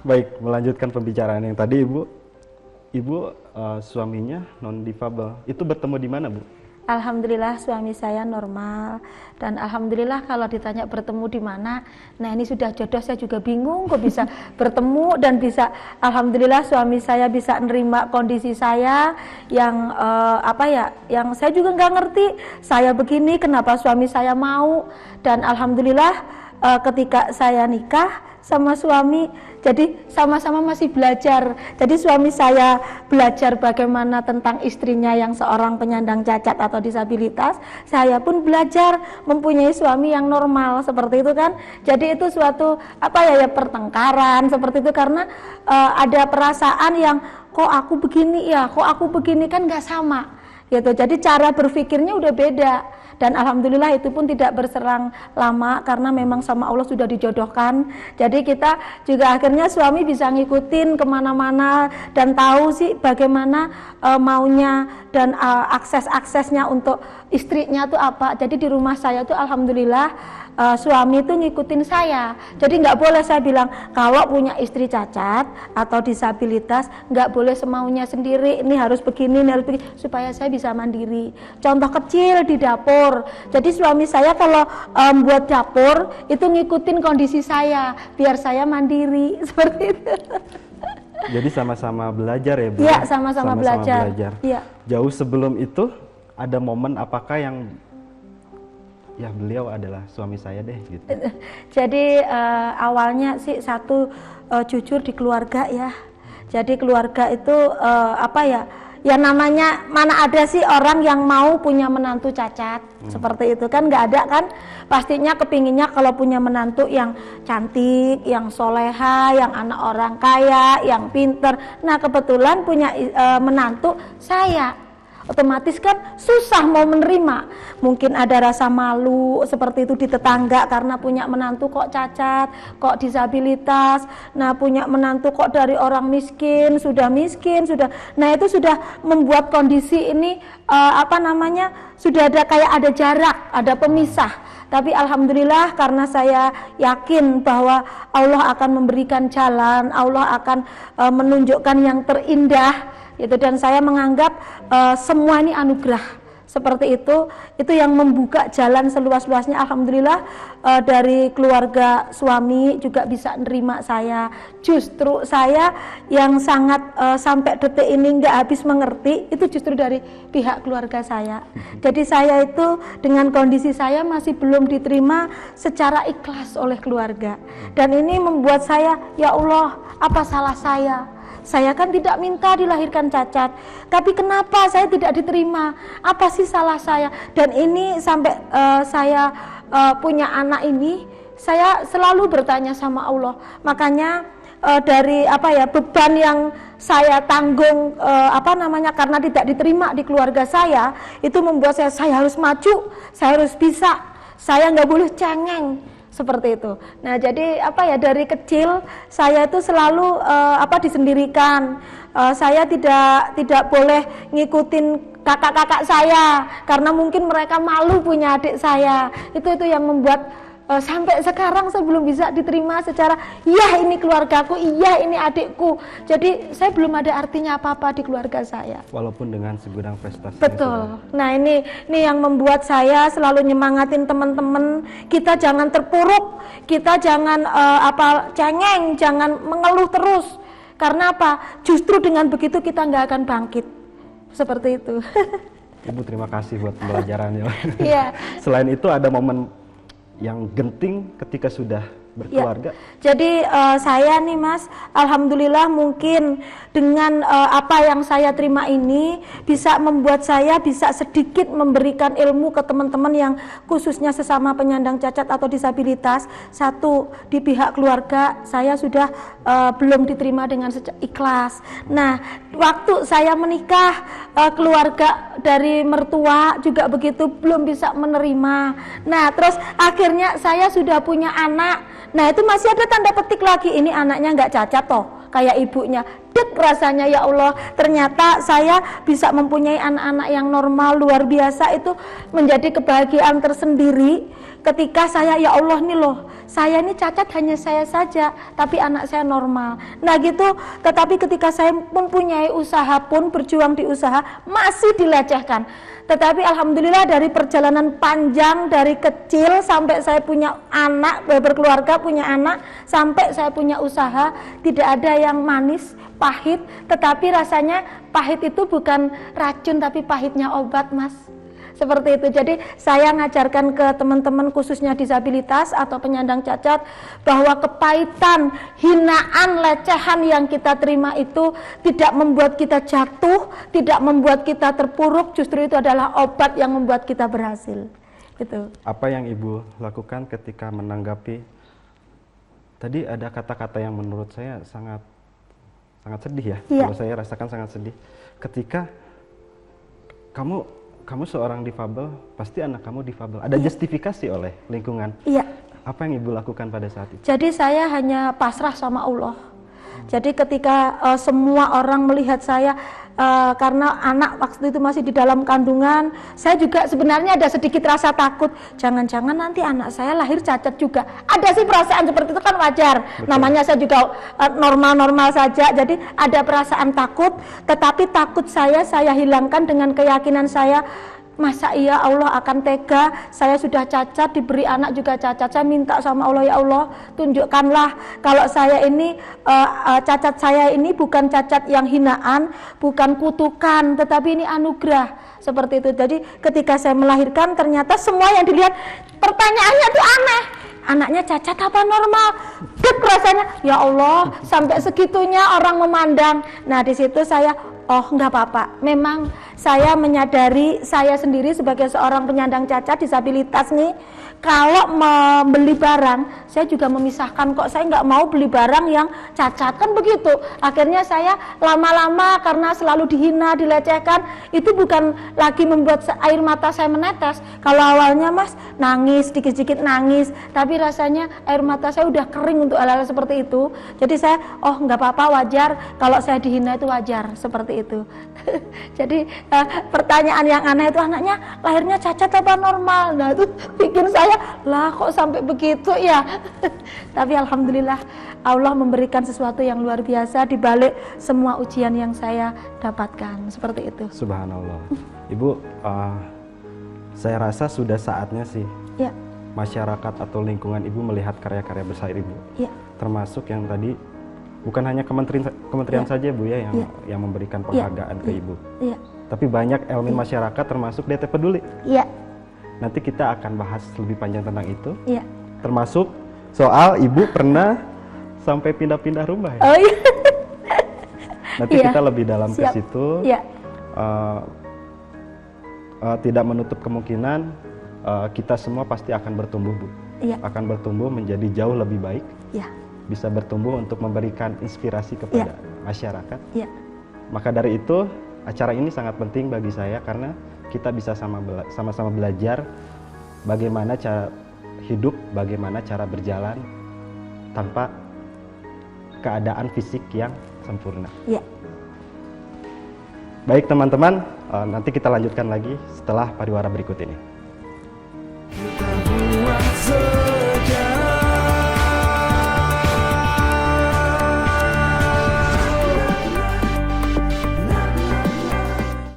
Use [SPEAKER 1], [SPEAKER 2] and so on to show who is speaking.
[SPEAKER 1] Baik, melanjutkan pembicaraan yang tadi, Ibu suaminya non difabel. Itu bertemu di mana, Bu?
[SPEAKER 2] Alhamdulillah suami saya normal, dan alhamdulillah kalau ditanya bertemu di mana, nah ini sudah jodoh, saya juga bingung kok bisa bertemu dan bisa, alhamdulillah suami saya bisa nerima kondisi saya yang yang saya juga nggak ngerti saya begini, kenapa suami saya mau, dan alhamdulillah ketika saya nikah sama suami, jadi sama-sama masih belajar. Jadi suami saya belajar bagaimana tentang istrinya yang seorang penyandang cacat atau disabilitas, saya pun belajar mempunyai suami yang normal seperti itu kan. Jadi itu suatu pertengkaran seperti itu karena ada perasaan yang kok aku begini ya, kok aku begini, kan nggak sama gitu. Jadi cara berpikirnya udah beda. Dan alhamdulillah itu pun tidak berserang lama karena memang sama Allah sudah dijodohkan. Jadi kita juga akhirnya suami bisa ngikutin kemana-mana dan tahu sih bagaimana maunya dan akses-aksesnya untuk istrinya tuh apa. Jadi di rumah saya tuh alhamdulillah suami itu ngikutin saya. Jadi nggak boleh saya bilang kalau punya istri cacat atau disabilitas nggak boleh semaunya sendiri, ini harus begini, ini harus begini, supaya saya bisa mandiri. Contoh kecil di dapur, jadi suami saya kalau buat dapur itu ngikutin kondisi saya biar saya mandiri seperti itu.
[SPEAKER 1] Jadi sama-sama belajar ya, Bu?
[SPEAKER 2] Iya, sama-sama belajar. Ya.
[SPEAKER 1] Jauh sebelum itu ada momen apakah yang ya beliau adalah suami saya deh gitu?
[SPEAKER 2] Jadi awalnya sih jujur di keluarga ya. Jadi keluarga itu ya namanya mana ada sih orang yang mau punya menantu cacat seperti itu kan, nggak ada kan. Pastinya kepinginnya kalau punya menantu yang cantik, yang soleha, yang anak orang kaya, yang pinter. Nah kebetulan punya menantu saya, otomatis kan susah mau menerima. Mungkin ada rasa malu seperti itu di tetangga karena punya menantu kok cacat, kok disabilitas. Nah punya menantu kok dari orang miskin, sudah. Nah itu sudah membuat kondisi ini sudah ada jarak, ada pemisah. Tapi alhamdulillah karena saya yakin bahwa Allah akan memberikan jalan, Allah akan menunjukkan yang terindah gitu, dan saya menganggap semua ini anugerah seperti itu yang membuka jalan seluas-luasnya. Alhamdulillah dari keluarga suami juga bisa nerima saya. Justru saya yang sangat sampai detik ini nggak habis mengerti itu justru dari pihak keluarga saya. Jadi saya itu dengan kondisi saya masih belum diterima secara ikhlas oleh keluarga, dan ini membuat saya, ya Allah, apa salah saya? Saya kan tidak minta dilahirkan cacat, tapi kenapa saya tidak diterima? Apa sih salah saya? Dan ini sampai saya punya anak ini, saya selalu bertanya sama Allah. Makanya dari beban yang saya tanggung karena tidak diterima di keluarga saya, itu membuat saya harus maju, saya harus bisa, saya nggak boleh cengeng. Seperti itu. Nah, jadi dari kecil saya itu selalu disendirikan. Saya tidak boleh ngikutin kakak-kakak saya karena mungkin mereka malu punya adik saya. Itu yang membuat sampai sekarang saya belum bisa diterima secara, iya ini keluargaku, iya ini adikku. Jadi saya belum ada artinya apa-apa di keluarga saya.
[SPEAKER 1] Walaupun dengan segudang prestasi.
[SPEAKER 2] Betul. Nah ini yang membuat saya selalu nyemangatin teman-teman, kita jangan terpuruk, kita jangan cengeng, jangan mengeluh terus. Karena apa? Justru dengan begitu kita nggak akan bangkit. Seperti itu.
[SPEAKER 1] Ibu terima kasih buat pembelajarannya.
[SPEAKER 2] Iya.
[SPEAKER 1] Selain itu ada momen yang genting ketika sudah berkeluarga?
[SPEAKER 2] Ya, jadi saya nih Mas, alhamdulillah mungkin dengan apa yang saya terima ini bisa membuat saya bisa sedikit memberikan ilmu ke teman-teman yang khususnya sesama penyandang cacat atau disabilitas. Satu, di pihak keluarga saya sudah belum diterima dengan ikhlas. Nah, waktu saya menikah, keluarga dari mertua juga begitu belum bisa menerima. Nah, terus akhirnya saya sudah punya anak. Nah, itu masih ada tanda petik lagi, ini anaknya nggak cacat toh kayak ibunya. deg rasanya, ya Allah, ternyata saya bisa mempunyai anak-anak yang normal, luar biasa. Itu menjadi kebahagiaan tersendiri ketika saya, ya Allah nih loh, saya ini cacat hanya saya saja, tapi anak saya normal. Nah gitu, tetapi ketika saya mempunyai usaha pun, berjuang di usaha, masih dilecehkan. Tetapi alhamdulillah dari perjalanan panjang, dari kecil sampai saya punya anak, berkeluarga, punya anak, sampai saya punya usaha, tidak ada yang manis, pahit, tetapi rasanya pahit itu bukan racun tapi pahitnya obat, Mas. Seperti itu. Jadi saya ngajarkan ke teman-teman khususnya disabilitas atau penyandang cacat bahwa kepahitan, hinaan, lecehan yang kita terima itu tidak membuat kita jatuh, tidak membuat kita terpuruk, justru itu adalah obat yang membuat kita berhasil. Itu.
[SPEAKER 1] Apa yang Ibu lakukan ketika menanggapi tadi ada kata-kata yang menurut saya sangat sedih ya.
[SPEAKER 2] Iya.
[SPEAKER 1] Kalau saya rasakan sangat sedih ketika kamu seorang difabel, pasti anak kamu difabel. Ada justifikasi oleh lingkungan.
[SPEAKER 2] Iya.
[SPEAKER 1] Apa yang Ibu lakukan pada saat itu?
[SPEAKER 2] Jadi saya hanya pasrah sama Allah. Jadi ketika semua orang melihat saya, karena anak waktu itu masih di dalam kandungan, saya juga sebenarnya ada sedikit rasa takut. Jangan-jangan nanti anak saya lahir cacat juga. Ada sih perasaan seperti itu, kan wajar. Betul. Namanya saya juga normal-normal saja. Jadi ada perasaan takut, tetapi takut saya hilangkan dengan keyakinan saya. Masa iya Allah akan tega, saya sudah cacat, diberi anak juga cacat. Saya minta sama Allah, ya Allah, tunjukkanlah kalau saya ini, cacat saya ini bukan cacat yang hinaan, bukan kutukan, tetapi ini anugerah. Seperti itu. Jadi ketika saya melahirkan, ternyata semua yang dilihat, pertanyaannya itu aneh. Anaknya cacat apa normal? Deg rasanya, ya Allah, sampai segitunya orang memandang. Nah di situ saya, oh nggak apa-apa. Memang saya menyadari saya sendiri sebagai seorang penyandang cacat disabilitas nih, kalau membeli barang, saya juga memisahkan kok. Saya nggak mau beli barang yang cacat, kan begitu. Akhirnya saya lama-lama karena selalu dihina, dilecehkan, itu bukan lagi membuat air mata saya menetes. Kalau awalnya Mas nangis, dikit-dikit nangis, tapi rasanya air mata saya udah kering untuk hal-hal seperti itu. Jadi saya, oh nggak apa-apa, wajar. Kalau saya dihina itu wajar, seperti itu. Jadi pertanyaan yang aneh itu, anaknya lahirnya cacat apa normal? Nah itu bikin saya, lah kok sampai begitu ya. Tapi alhamdulillah Allah memberikan sesuatu yang luar biasa di balik semua ujian yang saya dapatkan, seperti itu.
[SPEAKER 1] Subhanallah. Ibu, saya rasa sudah saatnya sih
[SPEAKER 2] ya,
[SPEAKER 1] masyarakat atau lingkungan Ibu melihat karya-karya besar Ibu.
[SPEAKER 2] Ya.
[SPEAKER 1] Termasuk yang tadi bukan hanya kementerian
[SPEAKER 2] ya.
[SPEAKER 1] saja Bu ya yang memberikan penghargaan ke Ibu.
[SPEAKER 2] Ya.
[SPEAKER 1] Tapi banyak elemen masyarakat termasuk DT Peduli.
[SPEAKER 2] Iya.
[SPEAKER 1] Nanti kita akan bahas lebih panjang tentang itu.
[SPEAKER 2] Iya.
[SPEAKER 1] Termasuk soal Ibu pernah sampai pindah-pindah rumah ya.
[SPEAKER 2] Oh iya.
[SPEAKER 1] Nanti kita lebih dalam ke situ.
[SPEAKER 2] Iya.
[SPEAKER 1] Tidak menutup kemungkinan kita semua pasti akan bertumbuh, Bu.
[SPEAKER 2] Iya.
[SPEAKER 1] Akan bertumbuh menjadi jauh lebih baik.
[SPEAKER 2] Iya. Bisa
[SPEAKER 1] bertumbuh untuk memberikan inspirasi kepada masyarakat.
[SPEAKER 2] Iya.
[SPEAKER 1] Maka dari itu acara ini sangat penting bagi saya karena kita bisa sama-sama belajar bagaimana cara hidup, bagaimana cara berjalan tanpa keadaan fisik yang sempurna.
[SPEAKER 2] Iya.
[SPEAKER 1] Baik teman-teman, nanti kita lanjutkan lagi setelah pariwara berikut ini.